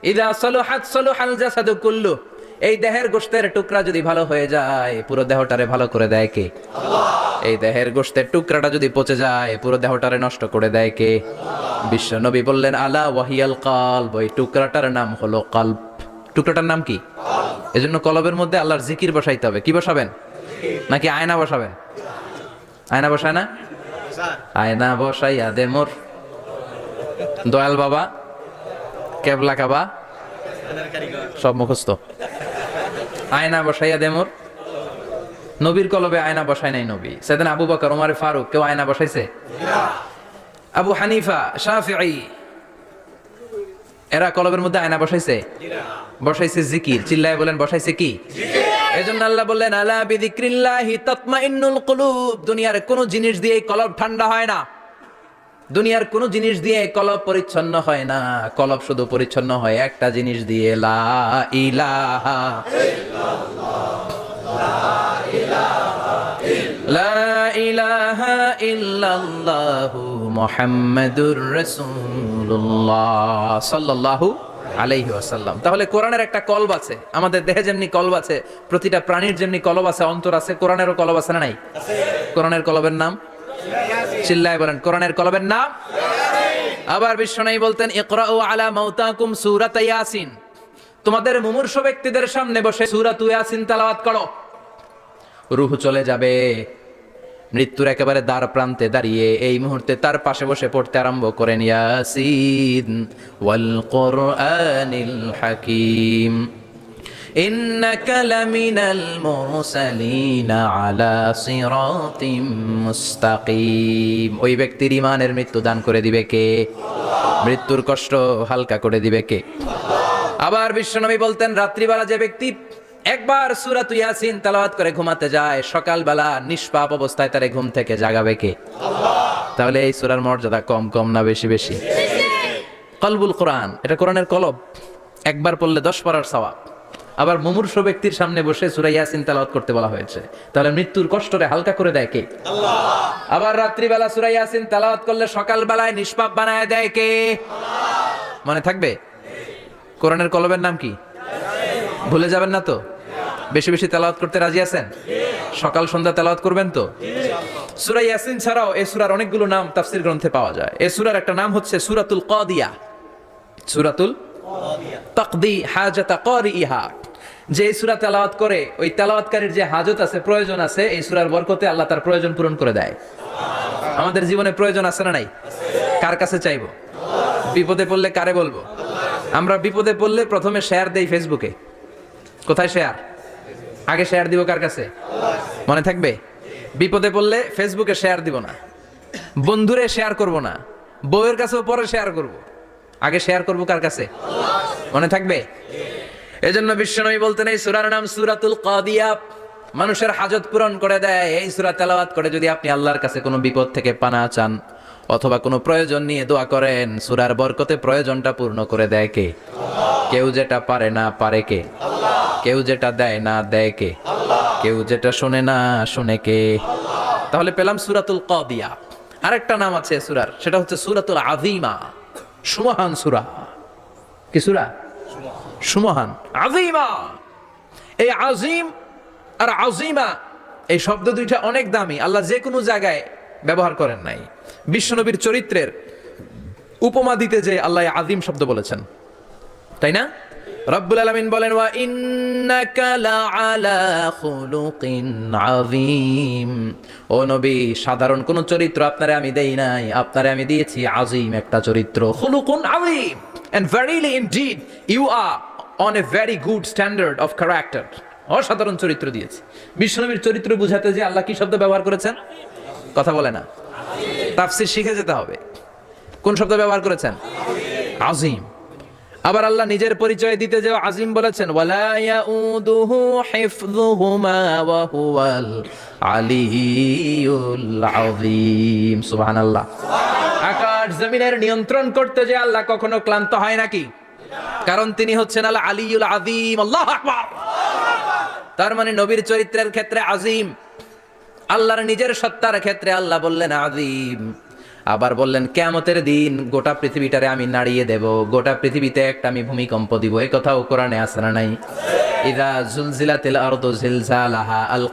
ইযা সালুহাত সালুহাল জাসাদু কুল্লু, এই দেহের গোশতের টুকরা যদি ভালো হয়ে যায় পুরো দেহটারে ভালো করে দেয় কে? আল্লাহ। এই দেহের গোশতের টুকরাটা যদি পচে যায় পুরো দেহটারে নষ্ট করে দেয় কে? আল্লাহ। বিশ্ব নবী বললেন আলা ওয়াহিয়াল কলব, ওই টুকরাটার নাম হলো কলব। টুকরাটার নাম কি? কলব। এজন্য কলবের মধ্যে আল্লাহর জিকির বসাইতে হবে। কি বসাবেন? নাকি আয়না বসাবেন? আয়না বসায় না? আয়না বসাইয়া দে মোর দয়াল বাবা, কেবলা কাবা, সব মুখস্থ। আয়না বসাইয়া দে মোর। নবীর কলবে আয়না বসায় নাই নবী। সাইয়েদনা আবু বকর, ওমর ফারুক কেউ আয়না বসাইছে? আবু হানিফা, শাফিঈ এরা কলবের মধ্যে আয়না বসাইছে? বসাইছে জিকির। চিল্লায় বলেন বসাইছে কি? এজন্য আল্লাহ বললেন আলা বিযিক্রিল্লাহি তাতমাইন্নুল কুলুব। দুনিয়ার কোন জিনিস দিয়ে কলব ঠান্ডা হয় না, দুনিয়ার কোন জিনিস দিয়ে কলব পরিচ্ছন্ন হয় না। কলব শুধু পরিচ্ছন্ন হয় একটা জিনিস দিয়ে, লা ইলাহা লা ইলাহা ইল্লাল্লাহু মুহাম্মাদুর রাসূলুল্লাহ সাল্লাল্লাহু আলাইহি ওয়াসাল্লাম। তাহলে কোরআনের একটা কলব আছে, আমাদের দেহে যেমনি কলব আছে, প্রতিটা প্রাণীর যেমনি কলব আছে, অন্তর আছে, কোরআনেরও কলব আছে না নাই? কোরআনের কলবের নাম? চিল্লায় বলেন কোরআনের কলবের নাম। আবার বিশ্বনবী বলতেন ইকরাউ আলা মাউতাকুম সূরাত ইয়াসিন, তোমাদের মুমূর্ষ ব্যক্তিদের সামনে বসে সূরাত ইয়াসিন তেলাওয়াত করো। রূহ চলে যাবে, মৃত্যুর একেবারে দ্বার প্রান্তে দাঁড়িয়ে এই মুহূর্তে তার পাশে বসে পড়তে আরম্ভ করেন ইয়াসিন ওয়াল কুরআনিল হাকীম ইন্নাকা লামিনাল মুরসালিনা আলা সিরাতিম মুস্তাকিম। ওই ব্যক্তির ঈমানের মৃত্যু দান করে দিবে কে? আল্লাহ। মৃত্যুর কষ্ট হালকা করে দিবে কে? আল্লাহ। আবার বিশ্বনবী বলতেন রাত্রিবেলা যে ব্যক্তি একবার সূরাত ইয়াসিন তেলাওয়াত করে ঘুমাতে যায়, সকালবেলা নিষ্পাপ অবস্থায় তারে ঘুম থেকে জাগাবে কে? আল্লাহ। তাহলে এই সূরার মর্যাদা কম কম না বেশি বেশি? কলবুল কোরআন, এটা কোরআনের কলব। একবার পড়লে 10 পড়ার সওয়াব। আবার মুমূর্ষ ব্যক্তির সামনে বসে সূরা ইয়াসিন তেলাওয়াত করতে বলা হয়েছে, তাহলে মৃত্যুর কষ্টরে হালকা করে দেয় কে? আল্লাহ। আবার রাত্রিবেলা সূরা ইয়াসিন তেলাওয়াত করলে সকালবেলায় নিষ্পাপ বানায় দেয় কে? আল্লাহ। মনে থাকবে? কোরআনের কলবের নাম কি? ভুলে যাবেন না তো? বেশি বেশি তেলাওয়াত করতে রাজি আছেন? সকাল সন্ধ্যা তেলাওয়াত করবেন তো? সূরা ইয়াসিন ছাড়াও এই সূরার অনেকগুলো নাম তাফসীর গ্রন্থে পাওয়া যায়। এই সূরার একটা নাম হচ্ছে সূরাতুল কাদিয়া। সূরাতুল তাকদি হাজাতা কারিহা। যে সূরা তেলাওয়াত করে ওই তেলাওয়াতকারীর যে হাজত আছে, প্রয়োজন আছে, এই সূরার বরকতে আল্লাহ তার প্রয়োজন পূরণ করে দেয়। আমাদের জীবনে প্রয়োজন আছে না নাই? কার কাছে চাইবো? বিপদে পড়লে কারে বলবো? আমরা বিপদে পড়লে প্রথমে শেয়ার দেই ফেসবুকে। কোথায় শেয়ার? আগে শেয়ার দিব কার কাছে? মনে থাকবে? বিপদে পড়লে ফেসবুকে শেয়ার দিব না, বন্ধুরে শেয়ার করব না, বউয়ের কাছেও পরে শেয়ার করব, আগে শেয়ার করব কার কাছে? মনে থাকবে? এজন্য বিশ্বনবী বলতেন এই সূরার নাম সূরাতুল কাদিয়া। মানুষের হাজত পূরণ করে দেয়। এই সূরা তেলাওয়াত করে যদি আপনি আল্লাহর কাছে কোনো বিপদ থেকে পানা চান অথবা কোনো প্রয়োজন নিয়ে দোয়া করেন, সূরার বরকতে প্রয়োজনটা পূর্ণ করে দেয় কে? আল্লাহ। কেউ যেটা পারে না পারে কে? আল্লাহ। কেউ যেটা দেয় না দেয় কে? আল্লাহ। কেউ যেটা শোনে না শোনে কে? আল্লাহ। তাহলে পেলাম সূরাতুল কাদিয়া। আরেকটা নাম আছে সূরার, সেটা হচ্ছে সূরাতুল আযীমা, সুমহান সূরা। কি সূরা? সুমহান, আযীমা। এই আযীম আর আযীমা এই শব্দ দুইটা অনেক দামি, আল্লাহ যে কোনো জায়গায় ব্যবহার করেন নাই। বিশ্বনবীর চরিত্রের উপমা দিতে যে আল্লাহ আযীম শব্দ বলেছেন, তাই না? রব্বুল আলামিন বলেন ওয়া ইন্নাকা লাআলা খুলুকিন আযীম। ও নবী, সাধারণ কোন চরিত্র আপনারে আমি দেই নাই, আপনারে আমি দিয়েছি আযীম একটা চরিত্র। খুলুকুন আযীম, and verily indeed you are on a very good standard of character. অসাধারণ চরিত্র দিয়েছি। বিশ্বনবীর চরিত্র বুঝাতে যে আল্লাহ কি শব্দ ব্যবহার করেছেন? কথা বলে না। তাফসীর শিখে যেতে হবে। কোন শব্দ ব্যবহার করেছেন? আযীম। আবার আল্লাহ নিজের পরিচয় দিতে যে আযীম বলেছেন, ওয়ালা ইয়াউদুহু হিফযুহুমা ওয়া হুয়াল আলিয়্যুল আযীম। সুবহানাল্লাহ। আকাশ জমিনের নিয়ন্ত্রণ করতে যে আল্লাহ কখনো ক্লান্ত হয় নাকি? কারণ তিনি হচ্ছেন আল আলিয়্যুল আযীম। আল্লাহু আকবার। তার মানে নবীর চরিত্রের ক্ষেত্রে আযীম, আল্লাহর নিজের সত্তার ক্ষেত্রে আল্লাহ বললেন আযীম। আবার বললেন কিয়ামতের দিন গোটা পৃথিবীটারে আমি নাড়িয়ে দেব, গোটা পৃথিবীতে একটা আমি ভূমিকম্প দিব। এই কথাও কোরআনে আছে না নাই? ইযা জুলজিলাতিল আরদু জিলজালাহা আল